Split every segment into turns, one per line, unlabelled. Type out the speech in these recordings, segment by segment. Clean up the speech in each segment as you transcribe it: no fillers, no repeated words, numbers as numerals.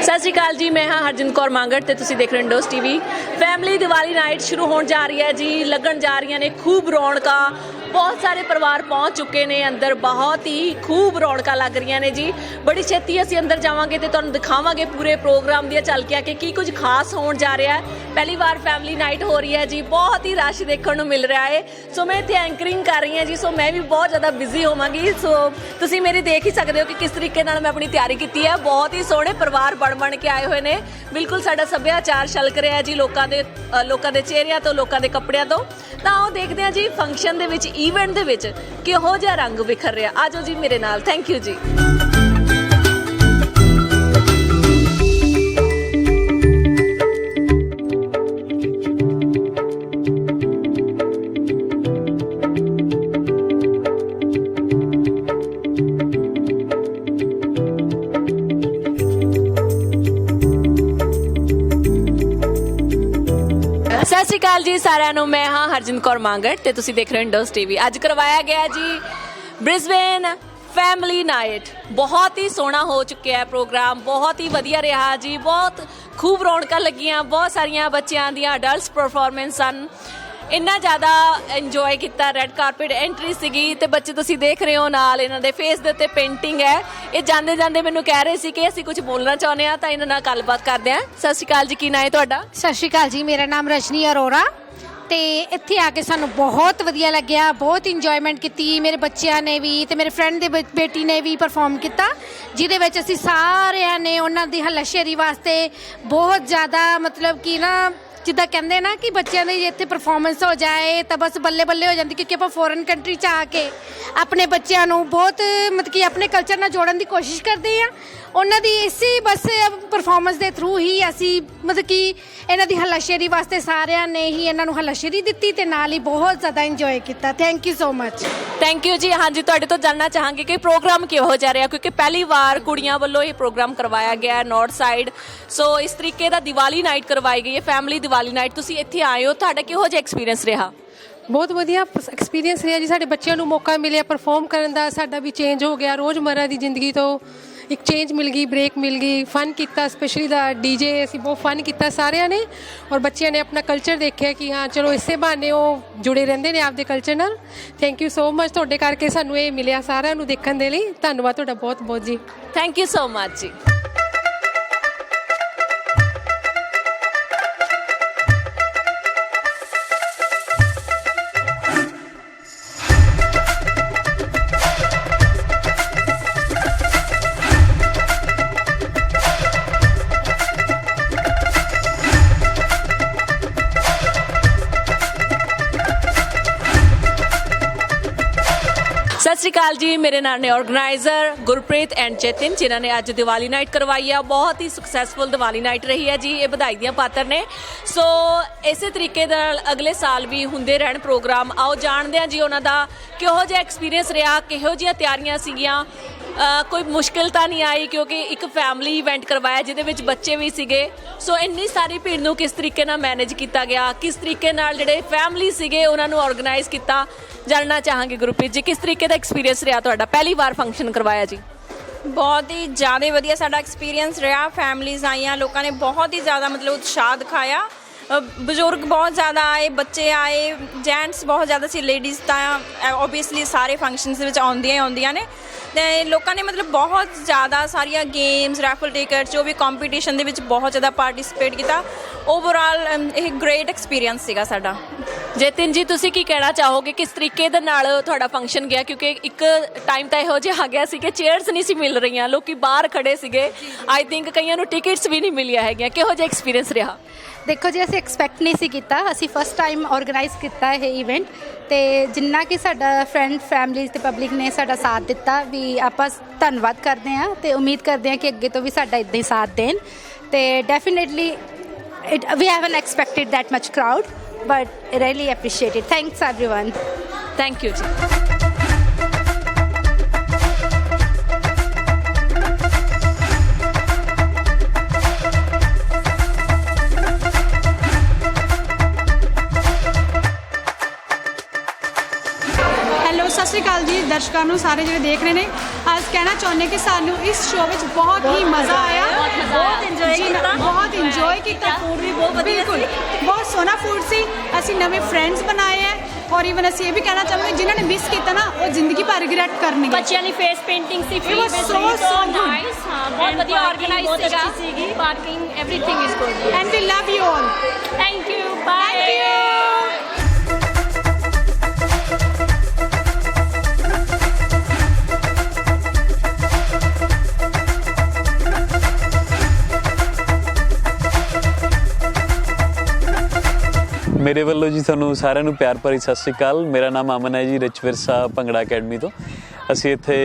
सत श्री अकाल जी, मैं हाँ हरजिंद कौर मांगट ते तुसीं देख रहे इंडोस टीवी। फैमिली दिवाली नाइट शुरू होने जा रही है जी, लगन जा रही ने खूब रौनक। बहुत सारे परिवार पहुँच चुके ने अंदर, बहुत ही खूब रौनक लग रही ने जी। बड़ी छेती असीं अंदर जावांगे ते तुहानूं दिखावांगे पूरे प्रोग्राम दी झलकियां कि की कुछ खास होने जा रहा है। पहली बार फैमिली नाइट हो रही है जी, बहुत ही रश देखने को मिल रहा है। सो मैं इत्थे एंकरिंग कर रही हूँ जी, सो मैं भी बहुत ज़्यादा बिजी होवांगी। सो तुसीं मेरी देख ही सकते हो कि किस तरीके नाल मैं अपनी तैयारी की है। बहुत ही सोहणे परिवार बन के आए हुए ने। बिल्कुल साडा सभ्याचार छलक रहा है जी, लोगों के चेहरिਆਂ ਤੋਂ, लोगों के कपड़िਆਂ ਤੋਂ। ਤਾਂ ਆਓ देखते हैं जी फंक्शन ਦੇ ਵਿੱਚ, ਈਵੈਂਟ ਦੇ ਵਿੱਚ ਕਿਹੋ ਜਿਹਾ ਰੰਗ ਵਿਖਰ ਰਿਹਾ। ਆਜੋ ਜੀ ਮੇਰੇ ਨਾਲ। थैंक यू जी। सत श्री अकाल जी सारिਆਂ ਨੂੰ, मैं हाँ हरजिंद कौर मांगट ते तुसीं देख रहे हो इंडोस टीवी। अज करवाया गया जी ब्रिस्बेन फैमिली नाइट। बहुत ही सोहना हो चुका है प्रोग्राम, बहुत ही वधिया रहा जी। बहुत खूब रौनक लगियां, बहुत सारिया बच्चों दियां अडल्ट परफॉर्मेंस सन। इन्ना ज़्यादा इंजॉय किया। रैड कारपेट एंट्री सीगी ते बच्चे तुसीं देख रहे हो नाल इन्हां दे फेस दे उत्ते पेंटिंग है। ये जांदे जांदे मैनूं कह रहे सी कि असीं कुछ बोलना चाहुंदे आ, तां इन्हां नाल गलबात करदे आ। सत श्री अकाल जी, की नाम है तुहाडा?
सत श्री अकाल जी, मेरा नाम रजनी अरोड़ा। तो इत्थे आके सानू बहुत वधिया लग्या, बहुत इंजॉयमेंट की। मेरे बच्चों ने भी ते मेरे फ्रेंड दे बेटी ने भी परफॉर्म किया, जिहदे विच असीं सारिਆਂ ने उन्हां दी हलाशेरी वास्ते बहुत ज़्यादा मतलब कि ना जिद्दां कहंदे ना कि बच्चों की इत्थे परफॉर्मेंस हो जाए तो बस बल्ले बल्ले हो जाती, क्योंकि आप फॉरेन कंट्री च आके अपने बच्चों को बहुत मतलब कि अपने कल्चर नाल जोड़न की कोशिश करते हैं। उन्होंने इसी बस परफॉर्मेंस के थ्रू ही असी मतलब कि इन्हों की हलाशेरी वास्ते सारिਆਂ ने ही इन्हों हलाशेरी दी ते नाल ही बहुत ज़्यादा इंजॉय किया। Thank you so much.
Thank you जी। हाँ जी, तुहाडे तो जानना चाहांगे कि प्रोग्राम किहो जा रहा, क्योंकि पहली बार कुड़ियां वालों ये प्रोग्राम करवाया गया है नॉर्थ साइड। सो इस तरीके का दिवाली नाइट करवाई गई है, फैमिली दिवाली नाइट। तुसीं इत्थे आए हो, तुहाडा किहो जिहा एक्सपीरियंस रहा?
बहुत वधिया एक्सपीरियंस रहा जी। साडे बच्चों को मौका मिले परफॉर्म करने का, साडा भी चेंज हो गया। रोज़मर्रा की जिंदगी तो एक चेंज मिल गई, ब्रेक मिल गई। फन किया, स्पेशली दा डीजे असी बहुत फन किया सारिਆਂ ने। और बच्चों ने अपना कल्चर देखा कि हाँ चलो इसे बहाने वो जुड़े रहते हैं आपके कल्चर नाल। थैंक यू सो मच, तुहाडे करके सानू ये मिलिया सारिਆਂ ਨੂੰ देखने के लिए। धन्यवाद तुहाडा बहुत बहुत जी।
थैंक यू सो मच जी। सत श्री अकाल जी, मेरे नाल ने ऑर्गेनाइजर गुरप्रीत एंड चेतन, जिन्होंने अज दिवाली नाइट करवाई है। बहुत ही सक्सैसफुल दिवाली नाइट रही है जी, ये बधाई दियां पात्र ने। सो इस तरीके नाल अगले साल भी हुंदे रहन प्रोग्राम। आओ जानते हैं जी उन्हां दा किहो जिहा एक्सपीरियंस रहा, किहो जिहा तैयारियां सीगियां। कोई मुश्किल तो नहीं आई, क्योंकि एक फैमिली इवेंट करवाया जिहदे विच बच्चे भी सीगे। सो इन्नी सारी भीड़ नूं किस तरीके नाल मैनेज किया गया, किस तरीके नाल जिहड़े फैमिली सीगे उन्हां नूं ऑर्गेनाइज किया, जानना चाहांगे। गुरप्रीत जी, किस तरीके का एक्सपीरियंस रहा तुहाडा? पहली बार फंक्शन करवाया जी।
बहुत ही ज़्यादा वधिया साडा एक्सपीरियंस रहा। फैमिलीज़ आईयां, लोगों ने बहुत ही ज़्यादा मतलब उत्साह दिखाया। बजुर्ग बहुत ज़्यादा आए, बच्चे आए, जेंट्स बहुत ज़्यादा सी, लेडीज़ तो ओबीयसली सारे फंक्शनस विच आउंदियां ही आउंदियां ने। तो लोगों ने मतलब बहुत ज़्यादा सारिया गेम्स, रैफल टिकट, जो भी कॉम्पीटिशन दे विच बहुत ज़्यादा पार्टिसिपेट किया। ओवरऑल एक ग्रेट एक्सपीरियंस सीगा साडा।
जतिन जी, तुसीं की कहना चाहोगे किस तरीके दे नाल तुहाडा फंक्शन गया? क्योंकि एक टाइम तो इहो जिहा आ गया सी कि चेयर्स नहीं सी मिल रही, लोग बाहर खड़े सीगे। आई थिंक कईयां नूं टिकट्स भी नहीं मिलिया है। किहो जिहा एक्सपीरियंस रहा?
देखो जी, असीं एक्सपैक्ट नहीं सी कीता, असीं फस्ट टाइम ऑर्गेनाइज किया है इवेंट। तो जिन्ना कि साडा फ्रेंड फैमिली ते पब्लिक ने साडा साथ दिता, भी आपां धन्नवाद करते हैं। तो उम्मीद करते हैं कि अगे तो भी साडा इदां ही साथ देन। तो definitely we haven't expected that much crowd, but really appreciated. Thanks everyone.
Thank you जी।
सत श्री अकाल जी दर्शकों ਨੂੰ सारे ਜਿਹੜੇ देख रहे हैं। आज कहना चाਹੁੰਦੇ कि सानू इस शो में बहुत ही मज़ा आया, बहुत
ਇੰਜੋਏ ਕੀਤਾ
ਬਹੁਤ ਇੰਜੋਏ ਕੀਤਾ।
ਫੂਡ ਵੀ ਬਹੁਤ ਵਧੀਆ
ਬਿਲਕੁਲ
ਸੀ।
ਬਹੁਤ ਸੋਹਣਾ ਫੂਡ ਸੀ। ਅਸੀਂ ਨਵੇਂ ਫਰੈਂਡਸ ਬਣਾਏ ਹੈ ਔਰ ਇਵਨ ਅਸੀਂ ਇਹ ਵੀ ਕਹਿਣਾ ਚਾਹਾਂਗੇ ਜਿਨ੍ਹਾਂ ਨੇ ਮਿਸ ਕੀਤਾ ਨਾ ਉਹ ਜ਼ਿੰਦਗੀ ਭਰ ਰਿਗਰੈਟ ਕਰਨਗੇ।
ਬੱਚਿਆਂ ਦੀ ਫੇਸ ਪੇਂਟਿੰਗ ਸੀ ਫ੍ਰੀ
was
ਵਿੱਚ
so good.
ਨਾਈਸ। ਹਾਂ ਬਹੁਤ ਵਧੀਆ ਆਰਗੇਨਾਈਜ਼ ਸੀਗਾ। Parking everything is good
and we love you all.
Thank you bye.
Thank you.
ਮੇਰੇ ਵੱਲੋਂ ਜੀ ਤੁਹਾਨੂੰ ਸਾਰਿਆਂ ਨੂੰ ਪਿਆਰ ਭਰੀ ਸਤਿ ਸ਼੍ਰੀ ਅਕਾਲ। ਮੇਰਾ ਨਾਮ ਅਮਨ ਹੈ ਜੀ, ਰਿਚ ਵਿਰਸਾ ਭੰਗੜਾ ਅਕੈਡਮੀ ਤੋਂ। ਅਸੀਂ ਇੱਥੇ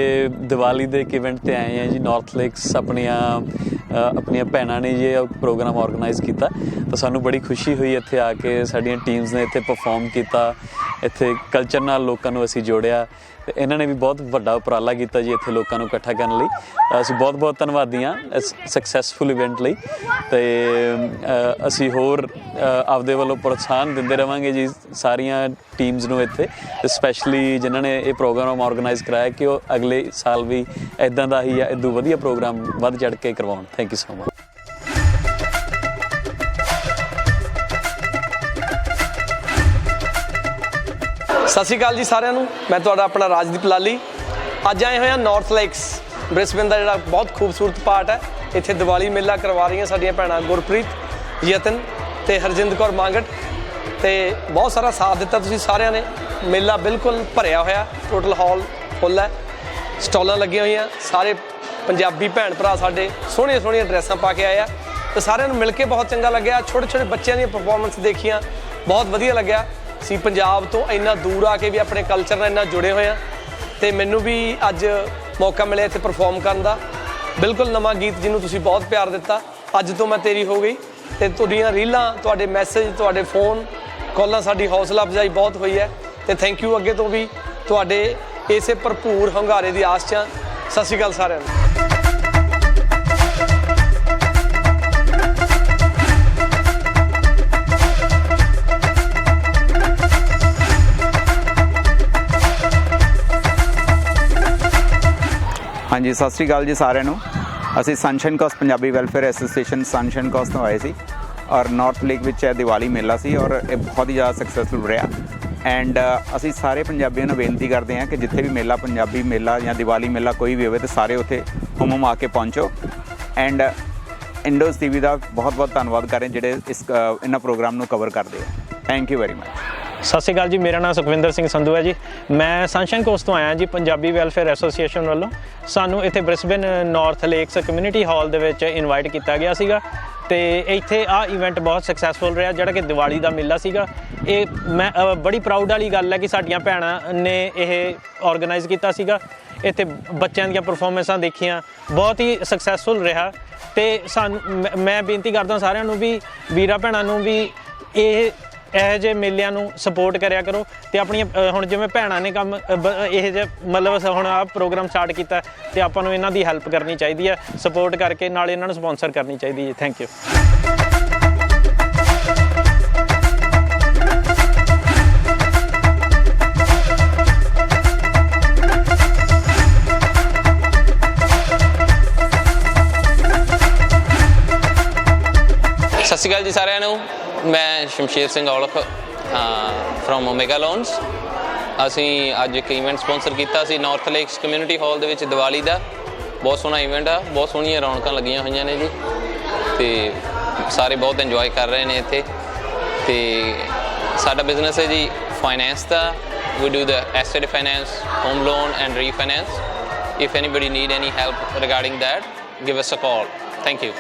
ਦੀਵਾਲੀ ਦੇ ਇੱਕ ਇਵੈਂਟ ਤੇ ਆਏ ਹਾਂ ਜੀ। ਨਾਰਥ ਲੇਕਸ ਆਪਣੀਆਂ ਭੈਣਾਂ ਨੇ ਜੀ ਇਹ ਪ੍ਰੋਗਰਾਮ ਆਰਗੇਨਾਈਜ਼ ਕੀਤਾ ਤਾਂ ਸਾਨੂੰ ਬੜੀ ਖੁਸ਼ੀ ਹੋਈ ਇੱਥੇ ਆ ਕੇ। ਸਾਡੀਆਂ ਟੀਮਸ ਨੇ ਇੱਥੇ ਪਰਫਾਰਮ ਕੀਤਾ, ਇੱਥੇ ਕਲਚਰ ਨਾਲ ਲੋਕਾਂ ਨੂੰ ਅਸੀਂ ਜੋੜਿਆ ਤੇ ਇਹਨਾਂ ਨੇ ਵੀ ਬਹੁਤ ਵੱਡਾ ਉਪਰਾਲਾ ਕੀਤਾ ਜੀ ਇੱਥੇ ਲੋਕਾਂ ਨੂੰ ਇਕੱਠਾ ਕਰਨ ਲਈ। ਅਸੀਂ ਬਹੁਤ ਧੰਨਵਾਦੀ ਹਾਂ ਇਸ ਸਕਸੈਸਫੁਲ ਇਵੈਂਟ ਲਈ ਤੇ ਅਸੀਂ ਹੋਰ ਆਪਦੇ ਵੱਲੋਂ ਪ੍ਰੋਤਸਾਹਨ ਦਿੰਦੇ ਰਵਾਂਗੇ ਜੀ ਸਾਰੀਆਂ ਟੀਮਸ ਨੂੰ ਇੱਥੇ, ਸਪੈਸ਼ਲੀ ਜਿਨ੍ਹਾਂ ਨੇ ਇਹ ਪ੍ਰੋਗਰਾਮ ਆਰਗੇਨਾਈਜ਼ ਕਰਾਇਆ ਕਿ ਉਹ ਅਗਲੇ ਸਾਲ ਵੀ ਇੱਦਾਂ ਦਾ ਹੀ ਜਾਂ ਇਦੋਂ ਵਧੀਆ ਪ੍ਰੋਗਰਾਮ ਵੱਧ ਚੜ੍ਹ ਕੇ ਕਰਵਾਉਣ। Thank you so much.
ਸਤਿ ਸ਼੍ਰੀ ਅਕਾਲ ਜੀ ਸਾਰਿਆਂ ਨੂੰ। ਮੈਂ ਤੁਹਾਡਾ ਆਪਣਾ ਰਾਜਦੀਪ ਲਾਲੀ। ਅੱਜ ਆਏ ਹੋਏ ਹਾਂ ਨਾਰਥ ਲੇਕਸ ਬ੍ਰਿਸਬੇਨ ਦਾ ਜਿਹੜਾ ਬਹੁਤ ਖੂਬਸੂਰਤ ਪਾਰਟ ਹੈ। ਇੱਥੇ ਦੀਵਾਲੀ ਮੇਲਾ ਕਰਵਾ ਰਹੀਆਂ ਸਾਡੀਆਂ ਭੈਣਾਂ ਗੁਰਪ੍ਰੀਤ, ਯਤਨ ਤੇ ਹਰਜਿੰਦ ਕੌਰ ਮੰਗਟ ਤੇ ਬਹੁਤ ਸਾਰਾ ਸਾਥ ਦਿੱਤਾ ਤੁਸੀਂ ਸਾਰਿਆਂ ਨੇ। ਮੇਲਾ ਬਿਲਕੁਲ ਭਰਿਆ ਹੋਇਆ, ਟੋਟਲ ਹਾਲ ਫੁੱਲ ਹੈ, ਸਟਾਲਾਂ ਲੱਗੀਆਂ ਹੋਈਆਂ। ਸਾਰੇ ਪੰਜਾਬੀ ਭੈਣ ਭਰਾ ਸਾਡੇ ਸੋਹਣੀਆਂ ਡਰੈਸਾਂ ਪਾ ਕੇ ਆਏ ਆ ਤੇ ਸਾਰਿਆਂ ਨੂੰ ਮਿਲ ਕੇ ਬਹੁਤ ਚੰਗਾ ਲੱਗਿਆ। ਛੋਟੇ ਬੱਚਿਆਂ ਦੀਆਂ ਪਰਫਾਰਮੈਂਸ ਦੇਖੀਆਂ, ਬਹੁਤ ਵਧੀਆ ਲੱਗਿਆ। ਅਸੀਂ ਪੰਜਾਬ ਤੋਂ ਇੰਨਾ ਦੂਰ ਆ ਕੇ ਵੀ ਆਪਣੇ ਕਲਚਰ ਨਾਲ ਇੰਨਾ ਜੁੜੇ ਹੋਏ ਆ ਤੇ ਮੈਨੂੰ ਵੀ ਅੱਜ ਮੌਕਾ ਮਿਲਿਆ ਇੱਥੇ ਪਰਫਾਰਮ ਕਰਨ ਦਾ। ਬਿਲਕੁਲ ਨਵਾਂ ਗੀਤ ਜਿਹਨੂੰ ਤੁਸੀਂ ਬਹੁਤ ਪਿਆਰ ਦਿੱਤਾ, ਅੱਜ ਤੋਂ ਮੈਂ ਤੇਰੀ ਹੋ ਗਈ, ਤੇ ਤੁਹਾਡੀਆਂ ਰੀਲਾਂ, ਤੁਹਾਡੇ ਮੈਸੇਜ, ਤੁਹਾਡੇ ਫੋਨ ਕਾਲਾਂ ਸਾਡੀ ਹੌਸਲਾ ਅਫਜ਼ਾਈ ਬਹੁਤ ਹੋਈ ਹੈ ਤੇ ਥੈਂਕ ਯੂ। ਅੱਗੇ ਤੋਂ ਵੀ ਤੁਹਾਡੇ ਇਸੇ ਭਰਪੂਰ ਹੁੰਗਾਰੇ ਦੀ ਆਸ 'ਚ ਹਾਂ। ਸਤਿ ਸ਼੍ਰੀ ਅਕਾਲ ਸਾਰਿਆਂ ਨੂੰ।
ਹਾਂਜੀ, ਸਤਿ ਸ਼੍ਰੀ ਅਕਾਲ ਜੀ ਸਾਰਿਆਂ ਨੂੰ। ਅਸੀਂ sunshine cost Punjabi welfare association sunshine cost ਤੋਂ ਆਏ ਸੀ ਔਰ ਨਾਰਥ ਲੇਕ ਵਿੱਚ ਇਹ ਦੀਵਾਲੀ ਮੇਲਾ ਸੀ ਔਰ ਇਹ ਬਹੁਤ ਹੀ ਜ਼ਿਆਦਾ ਸਕਸੈਸਫੁਲ ਰਿਹਾ। ਐਂਡ ਅਸੀਂ ਸਾਰੇ ਪੰਜਾਬੀਆਂ ਨੂੰ ਬੇਨਤੀ ਕਰਦੇ ਹਾਂ ਕਿ ਜਿੱਥੇ ਵੀ ਮੇਲਾ, ਪੰਜਾਬੀ ਮੇਲਾ ਜਾਂ ਦੀਵਾਲੀ ਮੇਲਾ ਕੋਈ ਵੀ ਹੋਵੇ ਤਾਂ ਸਾਰੇ ਉੱਥੇ ਹੁਮ ਆ ਕੇ ਪਹੁੰਚੋ। ਐਂਡ ਇੰਡੋਜ਼ ਟੀਵੀ ਦਾ ਬਹੁਤ ਧੰਨਵਾਦ ਕरें ਜਿਹੜੇ ਇਹਨਾਂ ਪ੍ਰੋਗਰਾਮ ਨੂੰ ਕਵਰ ਕਰਦੇ ਆ। Thank you very much.
ਸਤਿ ਸ਼੍ਰੀ ਅਕਾਲ ਜੀ, ਮੇਰਾ ਨਾਮ ਸੁਖਵਿੰਦਰ ਸਿੰਘ ਸੰਧੂ ਹੈ ਜੀ। ਮੈਂ ਸਨਸ਼ਾਈਨ ਕੋਸਟ ਤੋਂ ਆਇਆ ਜੀ, ਪੰਜਾਬੀ ਵੈਲਫੇਅਰ ਐਸੋਸੀਏਸ਼ਨ ਵੱਲੋਂ। ਸਾਨੂੰ ਇੱਥੇ Brisbane north lakes community hall ਦੇ ਵਿੱਚ ਇਨਵਾਈਟ ਕੀਤਾ ਗਿਆ ਸੀਗਾ ਤੇ ਇੱਥੇ ਆਹ ਇਵੈਂਟ ਬਹੁਤ ਸਕਸੈਸਫੁਲ ਰਿਹਾ ਜਿਹੜਾ ਕਿ ਦੀਵਾਲੀ ਦਾ ਮੇਲਾ ਸੀਗਾ। ਇਹ ਮੈਂ ਬੜੀ ਪ੍ਰਾਊਡ ਵਾਲੀ ਗੱਲ ਹੈ ਕਿ ਸਾਡੀਆਂ ਭੈਣਾਂ ਨੇ ਇਹ ਆਰਗੇਨਾਈਜ਼ ਕੀਤਾ ਸੀਗਾ। ਇੱਥੇ ਬੱਚਿਆਂ ਦੀਆਂ ਪਰਫਾਰਮੈਂਸਾਂ ਦੇਖੀਆਂ, ਬਹੁਤ ਹੀ ਸਕਸੈਸਫੁਲ ਰਿਹਾ ਤੇ ਮੈਂ ਬੇਨਤੀ ਕਰਦਾ ਸਾਰਿਆਂ ਨੂੰ ਵੀ, ਵੀਰਾਂ ਭੈਣਾਂ ਨੂੰ ਵੀ ਇਹੋ ਜਿਹੇ ਮੇਲਿਆਂ ਨੂੰ ਸਪੋਰਟ ਕਰਿਆ ਕਰੋ ਤੇ ਆਪਣੀਆਂ ਹੁਣ ਜਿਵੇਂ ਭੈਣਾਂ ਨੇ ਕੰਮ ਇਹੋ ਜਿਹੇ ਮਤਲਬ ਹੁਣ ਆਹ ਪ੍ਰੋਗਰਾਮ ਸਟਾਰਟ ਕੀਤਾ ਤੇ ਆਪਾਂ ਨੂੰ ਇਹਨਾਂ ਦੀ ਹੈਲਪ ਕਰਨੀ ਚਾਹੀਦੀ ਹੈ, ਸਪੋਰਟ ਕਰਕੇ ਨਾਲ ਇਹਨਾਂ ਨੂੰ ਸਪਾਂਸਰ ਕਰਨੀ ਚਾਹੀਦੀ ਹੈ। Thank you.
ਸਤਿ ਸ਼੍ਰੀ ਅਕਾਲ ਜੀ ਸਾਰਿਆਂ ਨੂੰ। ਮੈਂ Shamsher Singh Aulakh from omega loans. ਅਸੀਂ ਅੱਜ ਇੱਕ ਇਵੈਂਟ ਸਪਾਂਸਰ ਕੀਤਾ ਸੀ ਨਾਰਥ ਲੇਕਸ ਕਮਿਊਨਿਟੀ ਹਾਲ ਦੇ ਵਿੱਚ ਦੀਵਾਲੀ ਦਾ। ਬਹੁਤ ਸੋਹਣਾ ਇਵੈਂਟ ਆ, ਬਹੁਤ ਸੋਹਣੀਆਂ ਰੌਣਕਾਂ ਲੱਗੀਆਂ ਹੋਈਆਂ ਨੇ ਜੀ ਤੇ ਸਾਰੇ ਬਹੁਤ ਇੰਜੋਏ ਕਰ ਰਹੇ ਨੇ ਇੱਥੇ। ਤੇ ਸਾਡਾ ਬਿਜ਼ਨਸ ਹੈ ਜੀ ਫਾਈਨੈਂਸ ਦਾ। We do the asset finance, home loan and refinance. If anybody need any help regarding that, give us a call. Thank you.